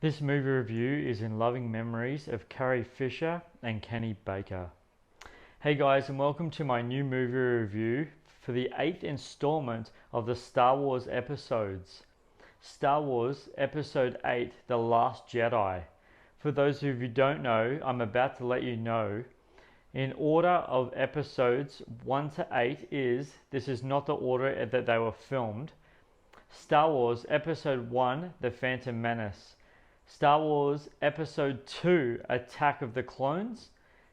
This movie review is in loving memories of Carrie Fisher and Kenny Baker. Hey guys, and welcome to my new movie review for the 8th installment of the Star Wars episodes. Star Wars Episode 8, The Last Jedi. For those of you who don't know, I'm about to let you know. In order of episodes 1 to 8 this is not the order that they were filmed. Star Wars Episode 1, The Phantom Menace. Star Wars Episode 2, Attack of the Clones.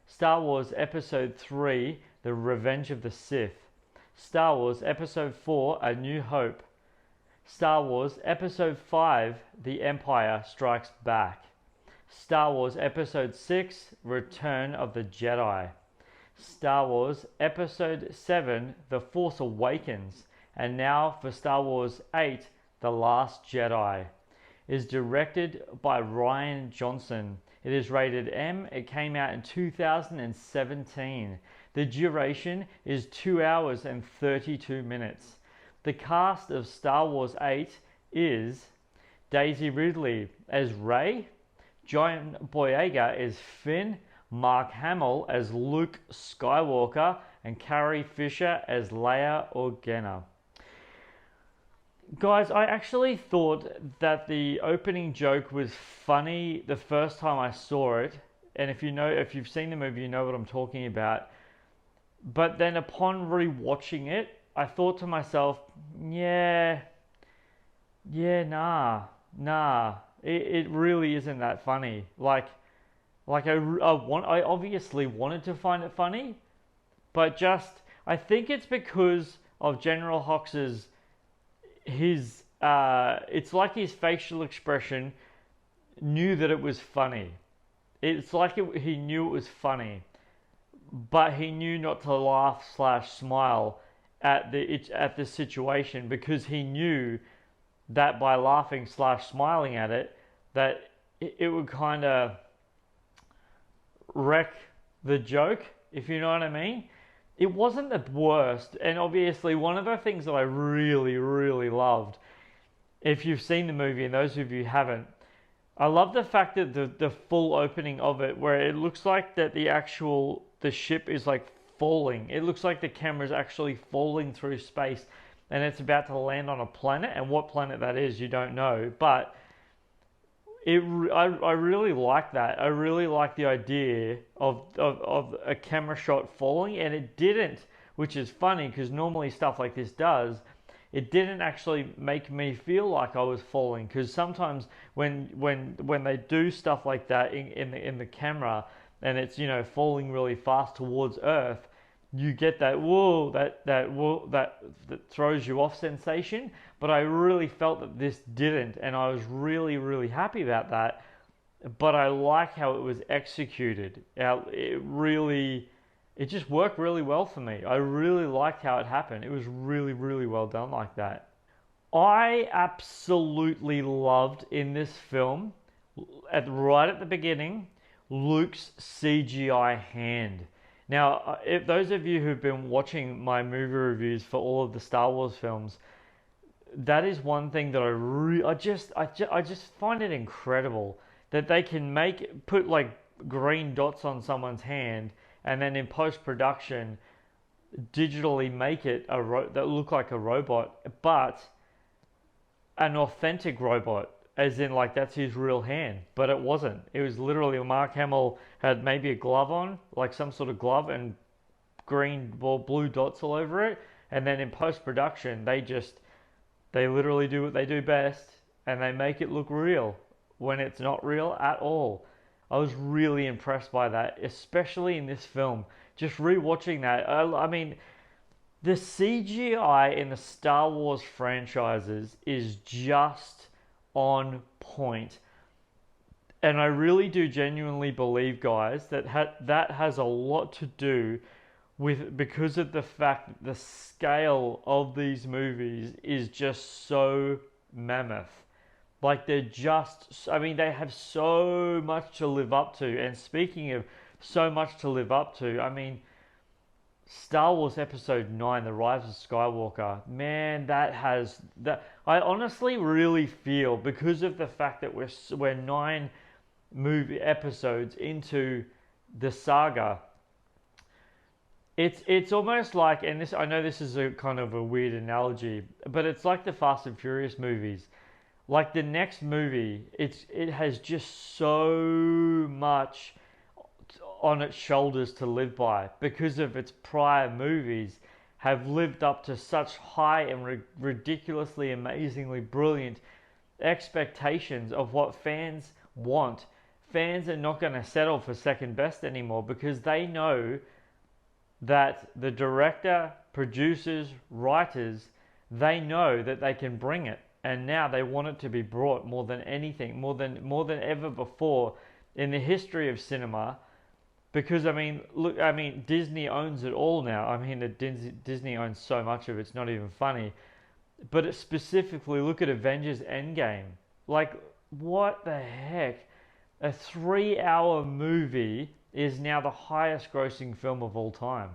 Star Wars Episode 3, The Revenge of the Sith. Star Wars Episode 4, A New Hope. Star Wars Episode 5, The Empire Strikes Back. Star Wars Episode 6, Return of the Jedi. Star Wars Episode 7, The Force Awakens. And now for Star Wars 8, The Last Jedi. Is directed by Rian Johnson. It is rated M. It came out in 2017. The duration is 2 hours and 32 minutes. The cast of Star Wars 8 is Daisy Ridley as Rey, John Boyega as Finn, Mark Hamill as Luke Skywalker, and Carrie Fisher as Leia Organa. Guys, I actually thought that the opening joke was funny the first time I saw it, and if you've seen the movie, you know what I'm talking about. But then upon rewatching it, I thought to myself, nah, it really isn't that funny. I obviously wanted to find it funny, but I think it's because of General Hox's it's like his facial expression knew that it was funny. It's like he knew it was funny, but he knew not to laugh / smile at the situation, because he knew that by laughing / smiling at it, that it would kind of wreck the joke, if you know what I mean. It wasn't the worst, and obviously one of the things that I really, really loved, if you've seen the movie, and those of you who haven't, I love the fact that the full opening of it, where it looks like that the ship is like falling. It looks like the camera's actually falling through space, and it's about to land on a planet, and what planet that is, you don't know, but I really like that. I really like the idea of a camera shot falling, and it didn't, which is funny because normally stuff like this does. It didn't actually make me feel like I was falling, because sometimes when they do stuff like that in the camera, and it's falling really fast towards Earth, you get that that throws you off sensation. But I really felt that this didn't, and I was really, really happy about that. But I like how it was executed. It just worked really well for me. I really liked how it happened. It was really, really well done like that. I absolutely loved in this film, right at the beginning, Luke's CGI hand. Now, if those of you who've been watching my movie reviews for all of the Star Wars films, that is one thing that I just find it incredible that they can put like green dots on someone's hand, and then in post production digitally make it that look like a robot, but an authentic robot, as in like that's his real hand. But it wasn't. It was literally Mark Hamill had maybe a glove on, like some sort of glove, and green or blue dots all over it. And then in post production, they literally do what they do best, and they make it look real when it's not real at all. I was really impressed by that, especially in this film. Just rewatching that, I mean, the CGI in the Star Wars franchises is just on point. And I really do genuinely believe, guys, that has a lot to do because of the fact that the scale of these movies is just so mammoth. Like they have so much to live up to. And speaking of so much to live up to, I mean, Star Wars Episode 9, The Rise of Skywalker, man, that has that. I honestly really feel, because of the fact that we're 9 movie episodes into the saga, it's almost like, and this, I know this is a kind of a weird analogy, but it's like the Fast and Furious movies. Like the next movie, it has just so much on its shoulders to live by, because of its prior movies have lived up to such high and ridiculously amazingly brilliant expectations of what fans want. Fans are not going to settle for second best anymore, because they know that the director, producers, writers, they know that they can bring it, and now they want it to be brought more than anything, more than ever before in the history of cinema. Because I mean, look, I mean, Disney owns it all now. I mean, Disney owns so much of it, it's not even funny. But it specifically, look at Avengers Endgame. Like, what the heck? A 3-hour movie is now the highest grossing film of all time.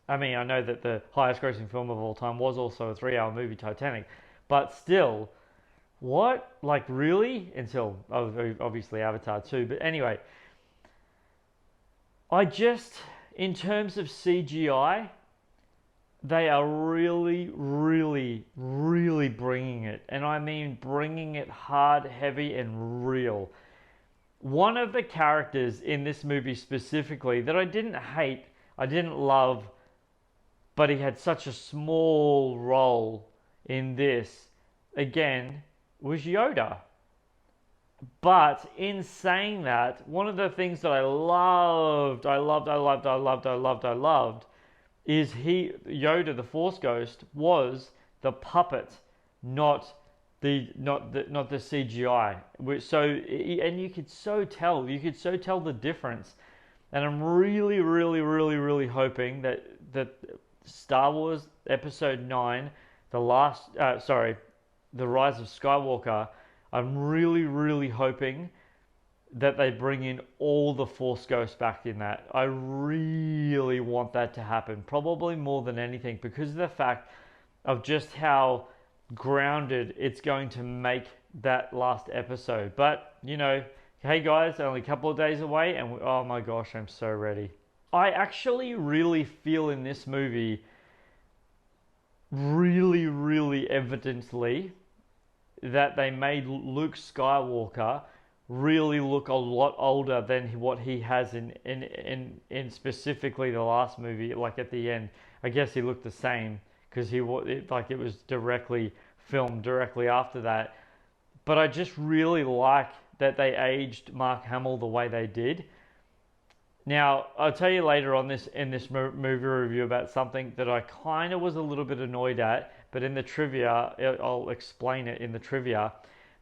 I mean, I know that the highest grossing film of all time was also a 3-hour movie, Titanic. But still, what? Like, really? Until, obviously, Avatar 2. But anyway, in terms of CGI, they are really, really, really bringing it. And I mean bringing it hard, heavy, and real. One of the characters in this movie specifically that I didn't hate, I didn't love, but he had such a small role in this, again, was Yoda. But in saying that, one of the things that I loved, is Yoda, the Force Ghost, was the puppet, not the CGI. And you could so tell the difference. And I'm really, really, really, really hoping that Star Wars Episode 9, The Rise of Skywalker, I'm really, really hoping that they bring in all the Force Ghosts back in that. I really want that to happen, probably more than anything, because of the fact of just how grounded it's going to make that last episode. But, you know, hey guys, only a couple of days away, and oh my gosh, I'm so ready. I actually really feel in this movie, really, really evidently, that they made Luke Skywalker really look a lot older than what he has in specifically the last movie. Like at the end, I guess he looked the same because it was directly filmed directly after that. But I just really like that they aged Mark Hamill the way they did. Now, I'll tell you later on in this movie review about something that I kind of was a little bit annoyed at, but in the trivia, I'll explain it in the trivia.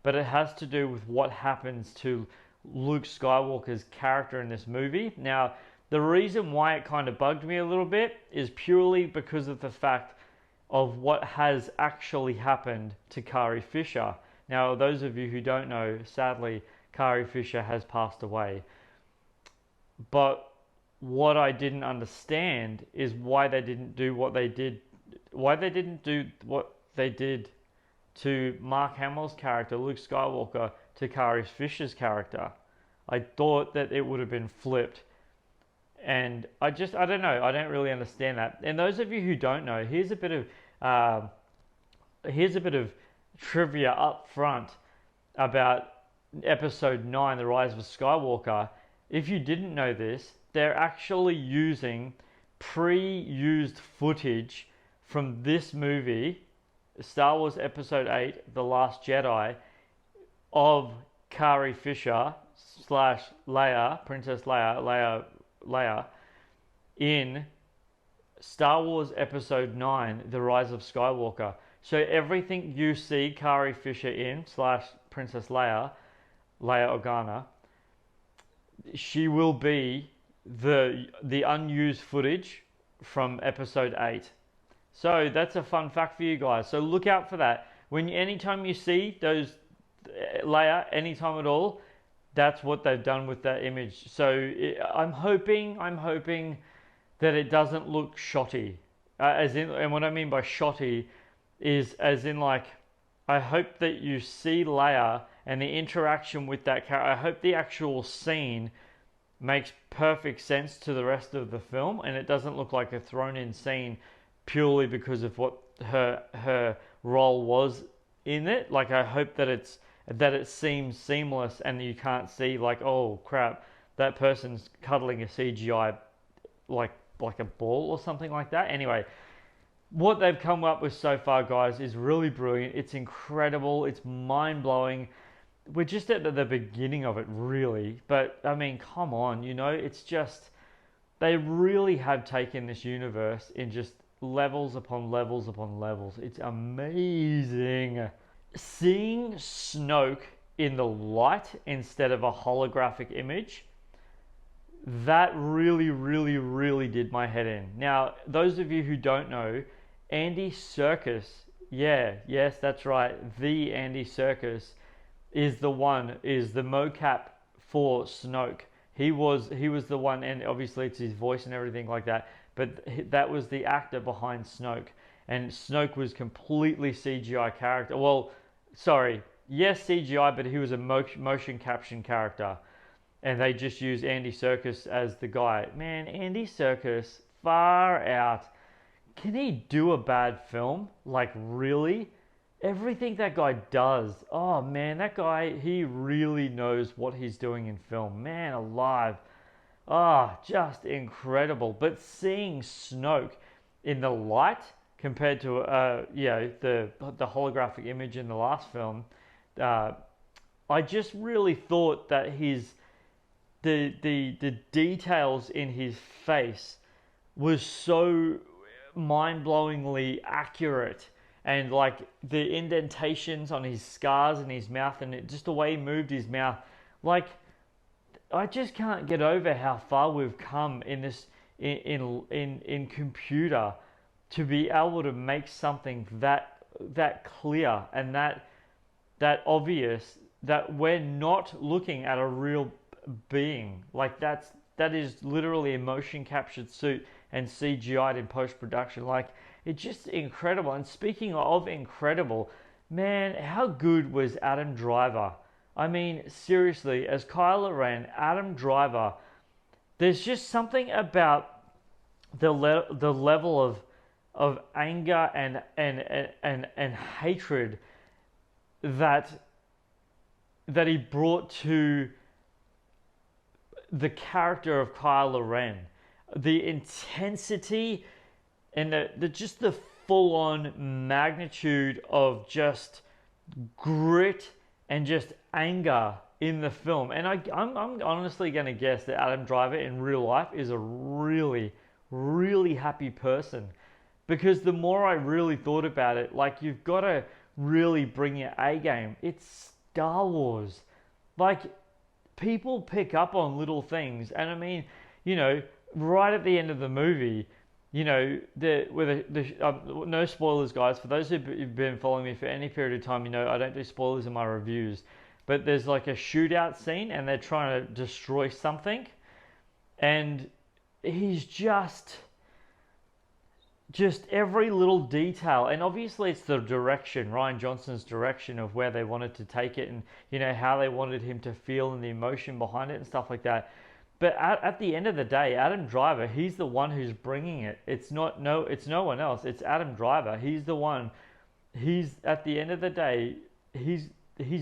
But it has to do with what happens to Luke Skywalker's character in this movie. Now, the reason why it kind of bugged me a little bit is purely because of the fact of what has actually happened to Carrie Fisher. Now, those of you who don't know, sadly, Carrie Fisher has passed away. But what I didn't understand is why they didn't do what they did to Mark Hamill's character, Luke Skywalker, to Carrie Fisher's character. I thought that it would have been flipped. And I don't know. I don't really understand that. And those of you who don't know, here's a bit of trivia up front about Episode 9, The Rise of Skywalker. If you didn't know this, they're actually using pre-used footage from this movie, Star Wars Episode 8, The Last Jedi, of Carrie Fisher / Leia, Princess Leia, in Star Wars Episode 9, The Rise of Skywalker. So everything you see Carrie Fisher in / Princess Leia Organa, she will be the unused footage from Episode 8. So that's a fun fact for you guys. So look out for that. Anytime you see those Leia, anytime at all, that's what they've done with that image. So I'm hoping that it doesn't look shotty. And what I mean by shotty is as in like, I hope that you see Leia and the interaction with that character. I hope the actual scene makes perfect sense to the rest of the film, and it doesn't look like a thrown in scene purely because of what her role was in it. Like, I hope that it seems seamless and you can't see like, oh crap, that person's cuddling a CGI like a ball or something like that. Anyway, what they've come up with so far, guys, is really brilliant. It's incredible. It's mind-blowing. We're just at the beginning of it, really. But, I mean, come on, it's just... They really have taken this universe in just levels upon levels upon levels. It's amazing. Seeing Snoke in the light instead of a holographic image, that really, really, really did my head in. Now, those of you who don't know, Andy Serkis, yes, that's right, the Andy Serkis is the mocap for Snoke. He was the one, and obviously it's his voice and everything like that, but that was the actor behind Snoke. And Snoke was completely CGI character. Well, sorry, yes, CGI, but he was a motion caption character. And they just used Andy Serkis as the guy. Man, Andy Serkis, far out. Can he do a bad film? Like, really? Everything that guy does. Oh, man, that guy, he really knows what he's doing in film. Man alive. Ah, just incredible. But seeing Snoke in the light compared to, the holographic image in the last film, I just really thought that the details in his face was so mind-blowingly accurate, and like the indentations on his scars in his mouth, and just the way he moved his mouth, like, I just can't get over how far we've come in this in computer to be able to make something that clear and that obvious, that we're not looking at a real being. Like, that is literally a motion captured suit and CGI'd in post-production. Like, it's just incredible. And speaking of incredible, man, how good was Adam Driver? I mean, seriously, as Kylo Ren, Adam Driver, there's just something about the level of anger and hatred that he brought to the character of Kylo Ren. The intensity and the full-on magnitude of just grit and just anger in the film. And I'm honestly going to guess that Adam Driver in real life is a really, really happy person. Because the more I really thought about it, like, you've got to really bring your A game. It's Star Wars. Like, people pick up on little things. And I mean, right at the end of the movie, no spoilers, guys. For those who've been following me for any period of time, I don't do spoilers in my reviews. But there's like a shootout scene, and they're trying to destroy something, and he's just every little detail. And obviously it's the direction, Rian Johnson's direction of where they wanted to take it, and how they wanted him to feel and the emotion behind it and stuff like that. But at the end of the day, Adam Driver, he's the one who's bringing it. It's no one else. It's Adam Driver. He's the one. He's, at the end of the day, he's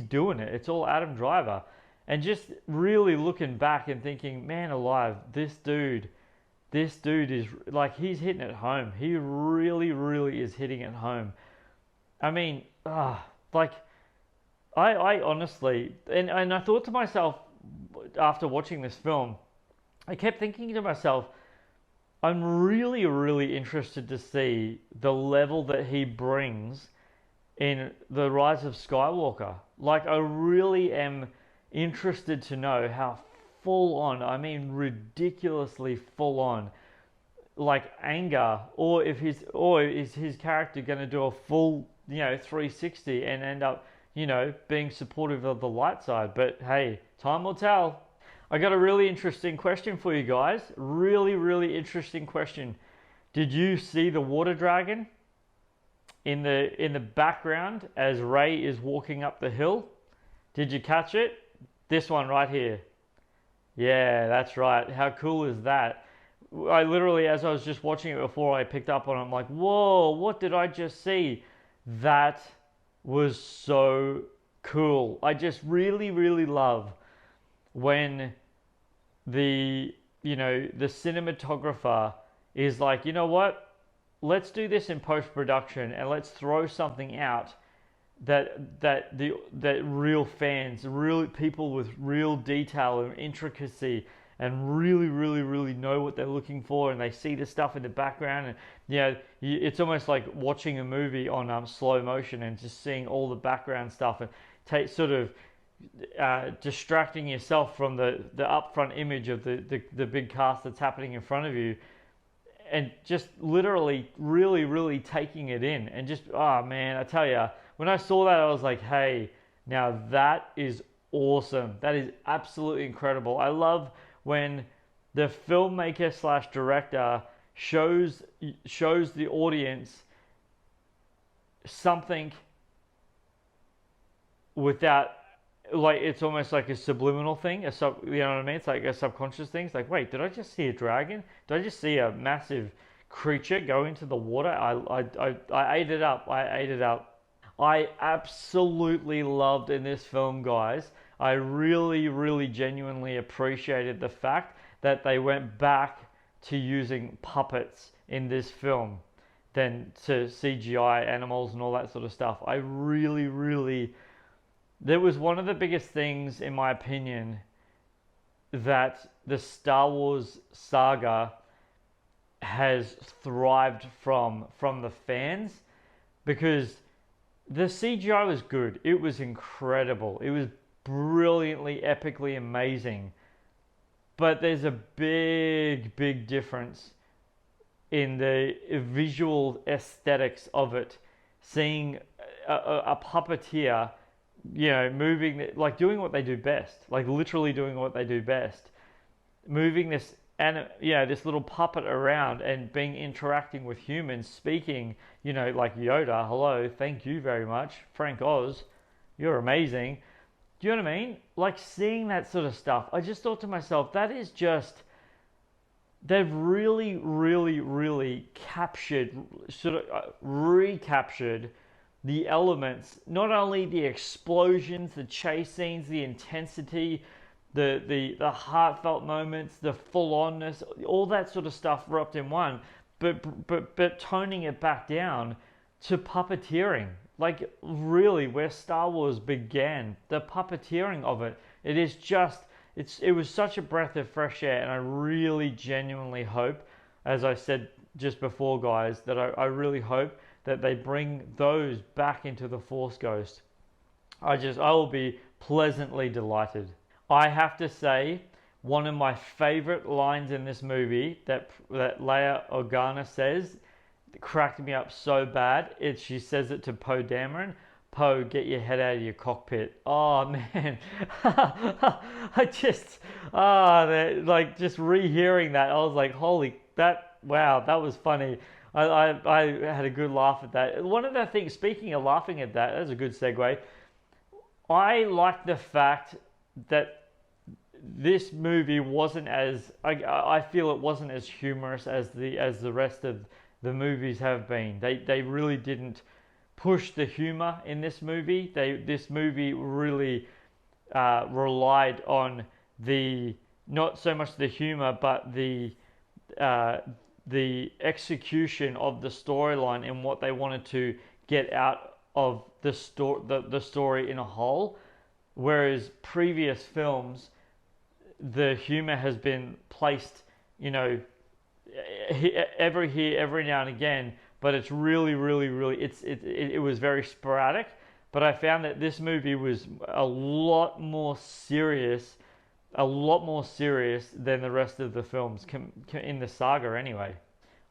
doing it. It's all Adam Driver. And just really looking back and thinking, man alive, this dude is like, he's hitting it home. He really, really is hitting it home. I mean, like, I honestly, and I thought to myself after watching this film, I kept thinking to myself, I'm really, really interested to see the level that he brings in The Rise of Skywalker. Like, I really am interested to know how full on, I mean ridiculously full on, like, anger, or is his character going to do a full 360 and end up being supportive of the light side. But hey, time will tell. I got a really interesting question for you guys. Really, really interesting question. Did you see the water dragon in the background as Rey is walking up the hill? Did you catch it? This one right here. Yeah, that's right. How cool is that? I literally, as I was just watching it before, I picked up on it. I'm like, whoa, what did I just see? That was so cool. I just really, really love when the cinematographer is like, you know what? Let's do this in post production and let's throw something out that real fans, real people with real detail and intricacy and really, really, really know what they're looking for, and they see the stuff in the background, and it's almost like watching a movie on slow motion and just seeing all the background stuff and sort of distracting yourself from the upfront image of the big cast that's happening in front of you, and just literally really, really taking it in, and just, oh man, I tell you, when I saw that, I was like, hey, now that is awesome. That is absolutely incredible. I love when the filmmaker slash director shows the audience something without, like, it's almost like a subliminal thing, you know what I mean? It's like a subconscious thing. It's like, wait, did I just see a dragon? Did I just see a massive creature go into the water? I ate it up. I ate it up. I absolutely loved in this film, guys. I really, really genuinely appreciated the fact that they went back to using puppets in this film than to CGI animals and all that sort of stuff. I really, really... There was one of the biggest things, in my opinion, that the Star Wars saga has thrived from the fans, because the CGI was good. It was incredible. It was brilliantly, epically amazing. But there's a big, big difference in the visual aesthetics of it. Seeing a puppeteer, moving, like doing what they do best, like literally doing what they do best, moving this this little puppet around and interacting with humans, speaking, like Yoda, hello, thank you very much, Frank Oz, you're amazing. Do you know what I mean? Like, seeing that sort of stuff, I just thought to myself, that is just, they've really, really, really captured, sort of recaptured the elements, not only the explosions, the chase scenes, the intensity, the heartfelt moments, the full-onness, all that sort of stuff wrapped in one, but toning it back down to puppeteering. Like, really, where Star Wars began, the puppeteering of it, it was such a breath of fresh air, and I really genuinely hope, as I said just before, guys, that I really hope that they bring those back into the Force Ghost. I will be pleasantly delighted. I have to say, one of my favorite lines in this movie that Leia Organa says cracked me up so bad. She says it to Poe Dameron. Poe, get your head out of your cockpit. Oh man, just rehearing that, I was like, wow, that was funny. I had a good laugh at that. One of the things, speaking of laughing at that, that's a good segue. I like the fact that this movie wasn't as, I feel it wasn't as humorous as the rest of the movies have been. They really didn't push the humor in this movie. This movie really relied on not so much the humor, but the execution of the storyline and what they wanted to get out of the story in a whole. Whereas previous films, the humor has been placed, every now and again, but it's really, really, really, it was very sporadic. But I found that this movie was a lot more serious than the rest of the films in the saga anyway.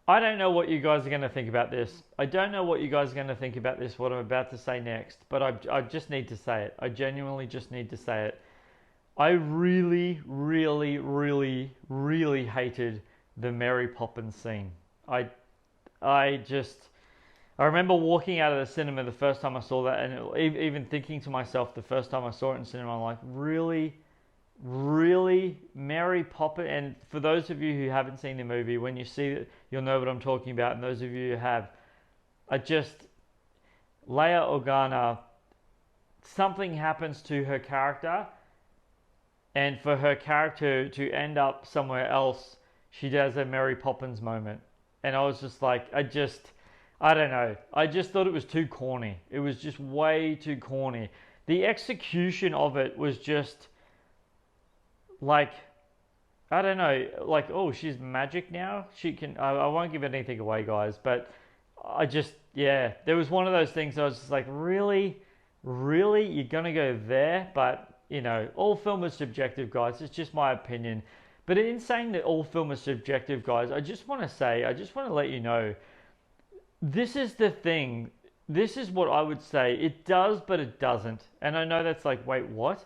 I don't know what you guys are going to think about this. I don't know what you guys are going to think about this, what I'm about to say next, but I just need to say it. I genuinely just need to say it. I really, really, really, really hated the Mary Poppins scene. I I just I remember walking out of the cinema the first time I saw that, and even thinking to myself the first time I saw it in cinema, I'm like, really, really, Mary Poppins. And for those of you who haven't seen the movie, when you see it, you'll know what I'm talking about. And those of you who have, I just Leia Organa, something happens to her character, and for her character to end up somewhere else, she does a Mary Poppins moment. And I was just like, I don't know. I just thought it was too corny. It was just way too corny. The execution of it was just like, I don't know, like, oh, she's magic now. She can, I won't give anything away, guys, but yeah, there was one of those things I was just like, really, really, you're going to go there? But, all film is subjective, guys. It's just my opinion. But in saying that all film is subjective, guys, I just want to let you know, this is the thing. This is what I would say. It does, but it doesn't. And I know that's like, wait, what?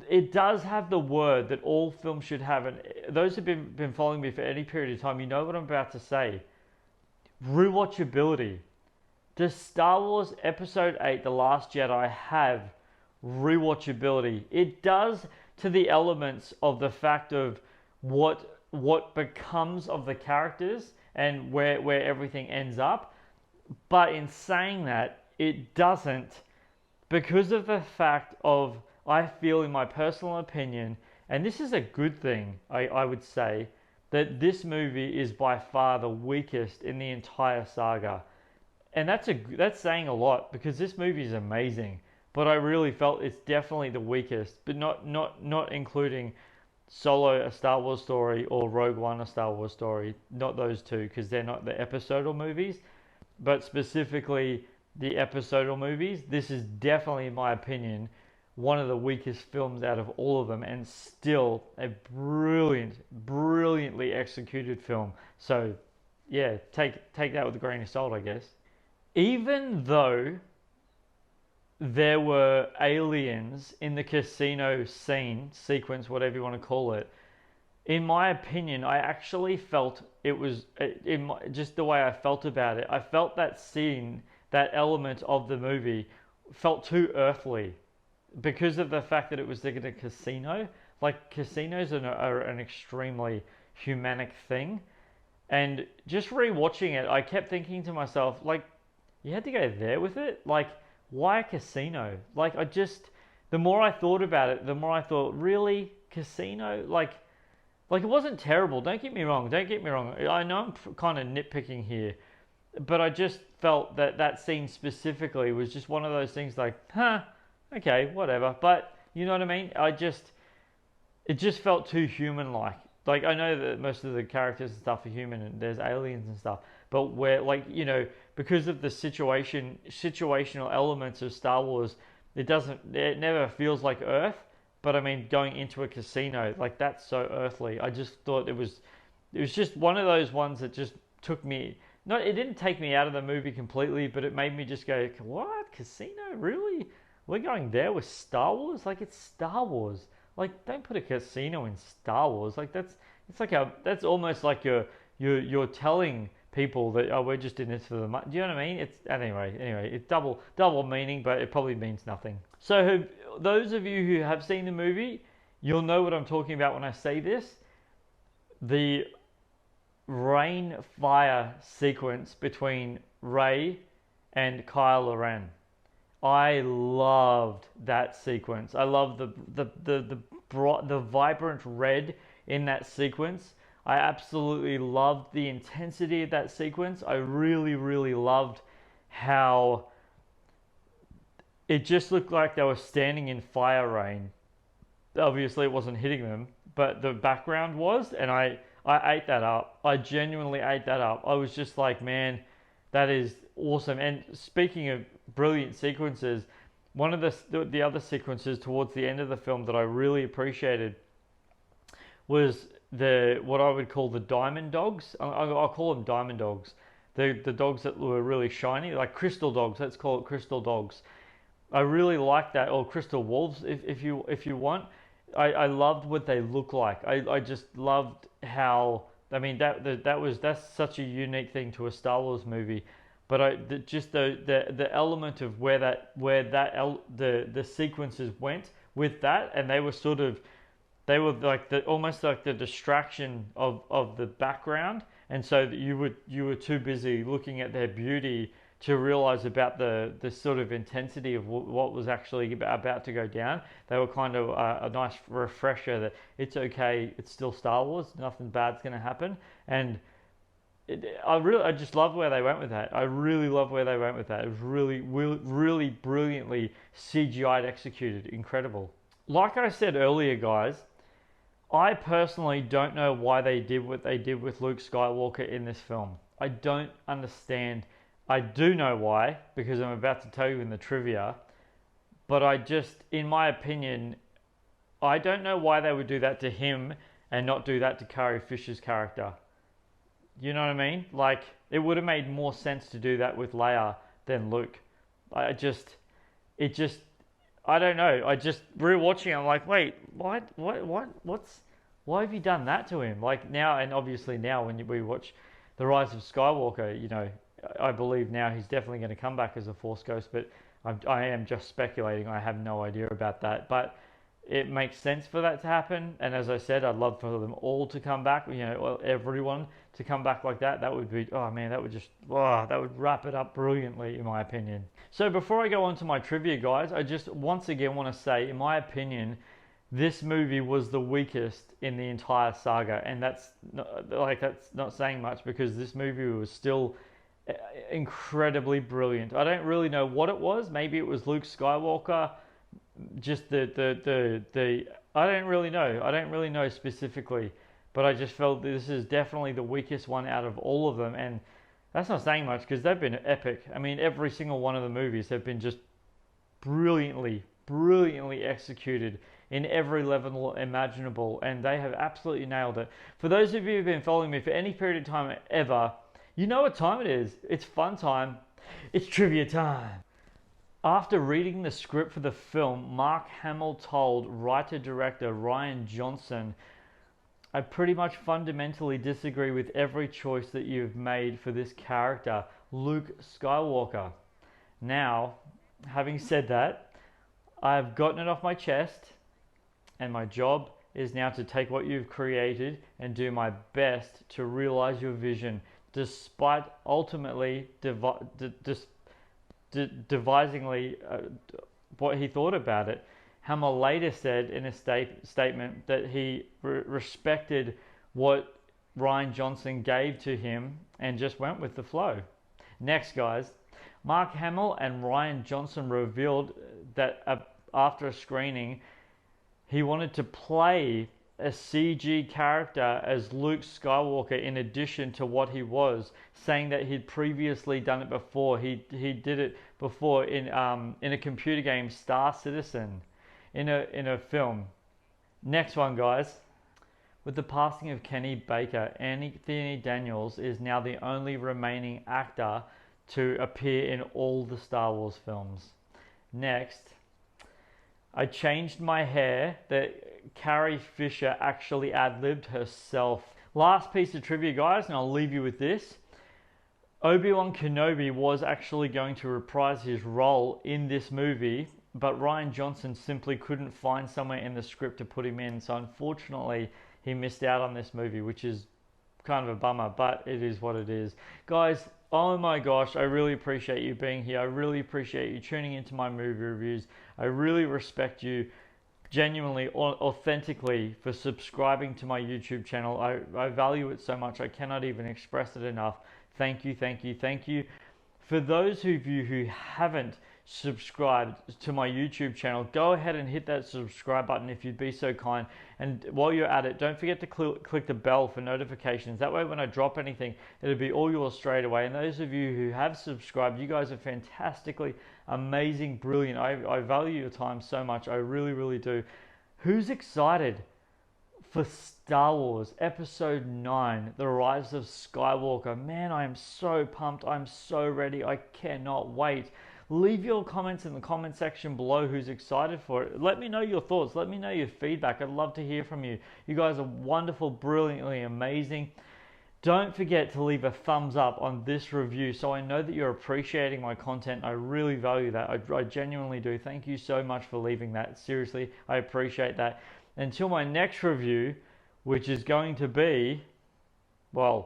It does have the word that all films should have. And those who've been following me for any period of time, you know what I'm about to say. Rewatchability. Does Star Wars Episode 8, The Last Jedi, have rewatchability? It does, to the elements of the fact of what becomes of the characters and where everything ends up. But in saying that, it doesn't, because of the fact of, I feel in my personal opinion, and this is a good thing, I would say, that this movie is by far the weakest in the entire saga. And that's saying a lot, because this movie is amazing. But I really felt it's definitely the weakest, but not including Solo, A Star Wars Story, or Rogue One, A Star Wars Story. Not those two, because they're not the episodal movies. But specifically the episodal movies, this is definitely, in my opinion, one of the weakest films out of all of them, and still a brilliantly executed film. So yeah, take that with a grain of salt, I guess. Even though there were aliens in the casino sequence, whatever you want to call it, in my opinion, I actually felt it was, just the way I felt about it, I felt that scene, that element of the movie felt too earthly, because of the fact that it was in a casino. Like, casinos are an extremely humanic thing. And just rewatching it, I kept thinking to myself, like, you had to go there with it? Like, why a casino? Like, the more I thought about it, the more I thought, really? Casino? Like, it wasn't terrible. Don't get me wrong. I know I'm kind of nitpicking here, but I just felt that scene specifically was just one of those things like, okay, whatever. But you know what I mean? It just felt too human-like. Like, I know that most of the characters and stuff are human, and there's aliens and stuff, but where, like, because of the situational elements of Star Wars, it never feels like Earth. But I mean, going into a casino, like, that's so earthly. I just thought it was just one of those ones that just took me. No, it didn't take me out of the movie completely, but it made me just go, what? Casino? Really? We're going there with Star Wars? Like, it's Star Wars. Like, don't put a casino in Star Wars. Like, that's almost like you're telling people that, oh, we're just in this for the money. Do you know what I mean? It's anyway. It's double meaning, but it probably means nothing. So those of you who have seen the movie, you'll know what I'm talking about when I say this. The rain fire sequence between Rey and Kylo Ren. I loved that sequence. I love the vibrant red in that sequence. I absolutely loved the intensity of that sequence. I really, really loved how it just looked like they were standing in fire rain. Obviously, it wasn't hitting them, but the background was, and I ate that up. I genuinely ate that up. I was just like, man, that is awesome. And speaking of brilliant sequences, one of the other sequences towards the end of the film that I really appreciated was what I would call the diamond dogs. I'll call them diamond dogs. The dogs that were really shiny, like crystal dogs. Let's call it crystal dogs. I really like that, or crystal wolves, if you want. I loved what they look like. I just loved how. I mean that's such a unique thing to a Star Wars movie, but just the element of the sequences went with that, and they were like almost like the distraction of the background, and so that you were too busy looking at their beauty to realize about the sort of intensity of what was actually about to go down. They were kind of a nice refresher that it's okay, it's still Star Wars, nothing bad's going to happen. And I just love where they went with that. I really love where they went with that. It was really brilliantly CGI'd executed, incredible. Like I said earlier, guys, I personally don't know why they did what they did with Luke Skywalker in this film. I don't understand. I do know why, because I'm about to tell you in the trivia, but in my opinion, I don't know why they would do that to him and not do that to Carrie Fisher's character. You know what I mean? Like, it would have made more sense to do that with Leia than Luke. I just, it just, I don't know. I just rewatching. I'm like, wait, why have you done that to him? Like now, and obviously now when we watch the Rise of Skywalker, I believe now he's definitely going to come back as a Force ghost. But I am just speculating. I have no idea about that. But it makes sense for that to happen. And as I said, I'd love for them all to come back. Everyone to come back like that. That would be, oh man, that would wrap it up brilliantly, in my opinion. So before I go on to my trivia, guys, I just once again want to say, in my opinion, this movie was the weakest in the entire saga, and that's not saying much because this movie was still incredibly brilliant. I don't really know what it was. Maybe it was Luke Skywalker. Just the I don't really know. I don't really know specifically, but I just felt this is definitely the weakest one out of all of them, and that's not saying much because they've been epic. I mean, every single one of the movies have been just brilliantly executed in every level imaginable, and they have absolutely nailed it. For those of you who've been following me for any period of time ever, you know what time it is. It's fun time. It's trivia time. After reading the script for the film, Mark Hamill told writer-director Rian Johnson, "I pretty much fundamentally disagree with every choice that you've made for this character, Luke Skywalker." Now, having said that, I've gotten it off my chest, and my job is now to take what you've created and do my best to realize your vision, despite ultimately devisingly what he thought about it. Hamill later said in a statement that he respected what Rian Johnson gave to him and just went with the flow. Next, guys, Mark Hamill and Rian Johnson revealed that after a screening, he wanted to play a CG character as Luke Skywalker in addition to what he was, saying that he'd previously done it before. He did it before in a computer game, Star Citizen, in a film. Next one, guys. With the passing of Kenny Baker, Anthony Daniels is now the only remaining actor to appear in all the Star Wars films. Next, I changed my hair that Carrie Fisher actually ad-libbed herself. Last piece of trivia, guys, and I'll leave you with this. Obi-Wan Kenobi was actually going to reprise his role in this movie, but Rian Johnson simply couldn't find somewhere in the script to put him in, so unfortunately he missed out on this movie, which is kind of a bummer, but it is what it is. Guys, oh my gosh, I really appreciate you being here. I really appreciate you tuning into my movie reviews. I really respect you genuinely, authentically, for subscribing to my YouTube channel. I value it so much. I cannot even express it enough. Thank you, thank you, thank you. For those of you who haven't subscribed to my YouTube channel, go ahead and hit that subscribe button if you'd be so kind. And while you're at it, don't forget to click the bell for notifications. That way when I drop anything, it'll be all yours straight away. And those of you who have subscribed, you guys are fantastically amazing, brilliant. I value your time so much. I really, really do. Who's excited for Star Wars Episode 9, The Rise of Skywalker? Man, I am so pumped. I'm so ready. I cannot wait. Leave your comments in the comment section below who's excited for it. Let me know your thoughts. Let me know your feedback. I'd love to hear from you. You guys are wonderful, brilliantly amazing. Don't forget to leave a thumbs up on this review so I know that you're appreciating my content. I really value that. I genuinely do. Thank you so much for leaving that. Seriously, I appreciate that. Until my next review, which is going to be, my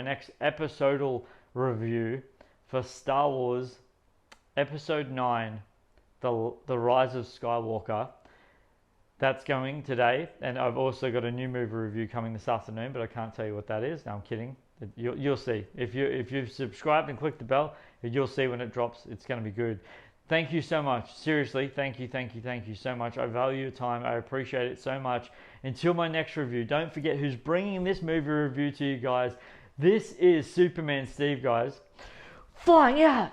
next episodal review for Star Wars Episode 9, The Rise of Skywalker. That's going today, and I've also got a new movie review coming this afternoon, but I can't tell you what that is. No, I'm kidding. You'll see. If you've subscribed and clicked the bell, you'll see when it drops. It's going to be good. Thank you so much. Seriously, thank you so much. I value your time. I appreciate it so much. Until my next review, don't forget who's bringing this movie review to you guys. This is Superman Steve, guys. Flying out!